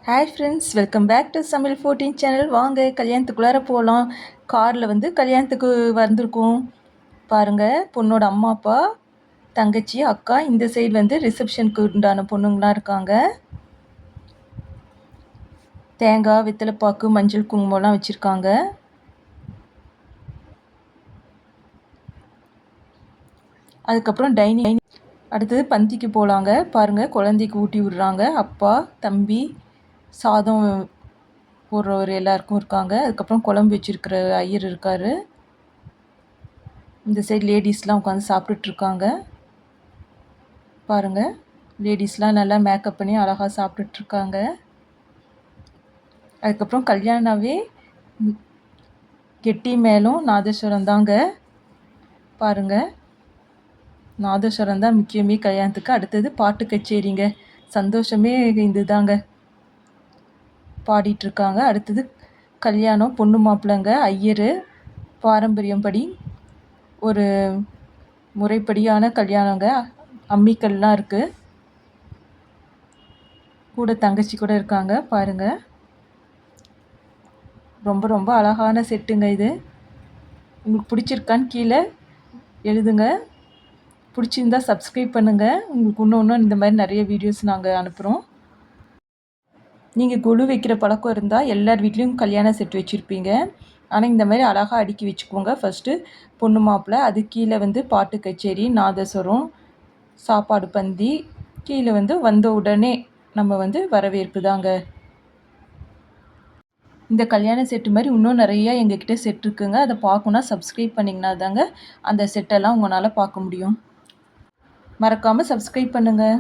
Hi friends, welcome back to Samayal 14 channel. வாங்க கல்யாணத்துக்குள்ளார போகலாம். காரில் வந்து கல்யாணத்துக்கு வந்திருக்கோம். பாருங்கள், பொண்ணோட அம்மா அப்பா, தங்கச்சி, அக்கா. இந்த சைடு வந்து ரிசப்ஷனுக்கு உண்டான பொண்ணுங்களாம் இருக்காங்க. தேங்காய், வெத்தலைப்பாக்கு, மஞ்சள் குங்குமம்லாம் வச்சுருக்காங்க. அதுக்கப்புறம் டைனிங். அடுத்தது பந்திக்கு போகலாங்க. பாருங்கள், குழந்தைக்கு ஊட்டி விடுறாங்க. அப்பா, தம்பி, சாதம் போடுறவர் எல்லாருக்கும் இருக்காங்க. அதுக்கப்புறம் குழம்பு வச்சுருக்கிற ஐயர் இருக்கார். இந்த சைடு லேடிஸ்லாம் உட்காந்து சாப்பிட்டுட்ருக்காங்க. பாருங்கள், லேடிஸ்லாம் நல்லா மேக்கப் பண்ணி அழகாக சாப்பிட்டுட்ருக்காங்க. அதுக்கப்புறம் கல்யாணாவே கெட்டி மேளம் நாதஸ்வரம் தாங்க. பாருங்கள், நாதஸ்வரம் தான் முக்கியமே கல்யாணத்துக்கு. அடுத்தது பாட்டு கச்சேரிங்க. சந்தோஷமே இது தாங்க. பாடிட்டுருக்காங்க. அடுத்தது கல்யாணம், பொண்ணு மாப்பிள்ளைங்க, ஐயர். பாரம்பரியம் படி ஒரு முறைப்படியான கல்யாணங்க. அம்மிக்கல்லாம் இருக்குது. கூட தங்கச்சி கூட இருக்காங்க. பாருங்கள், ரொம்ப ரொம்ப அழகான செட்டுங்க இது. உங்களுக்கு பிடிச்சிருக்கான்னு கீழே எழுதுங்க. பிடிச்சிருந்தா சப்ஸ்கிரைப் பண்ணுங்கள். உங்களுக்கு இன்னும் இந்த மாதிரி நிறைய வீடியோஸ் நாங்கள் அனுப்புகிறோம். நீங்கள் கொலு வைக்கிற பழக்கம் இருந்தால் எல்லார் வீட்லேயும் கல்யாண செட் வச்சுருப்பீங்க. ஆனால் இந்த மாதிரி அழகாக அடுக்கி வச்சுக்கோங்க. ஃபஸ்ட்டு பொண்ணு மாப்பிள்ளை, அது கீழே வந்து பாட்டு கச்சேரி, நாதஸ்வரம், சாப்பாடு பந்தி, கீழே வந்து வந்த உடனே நம்ம வந்து வரவேற்பு தாங்க. இந்த கல்யாண செட்டு மாதிரி இன்னும் நிறையா எங்ககிட்ட செட் இருக்குங்க. அதை பார்க்கணுன்னா சப்ஸ்கிரைப் பண்ணிங்கன்னா தாங்க அந்த செட்டெல்லாம் உங்களால் பார்க்க முடியும். மறக்காமல் சப்ஸ்கிரைப் பண்ணுங்கள்.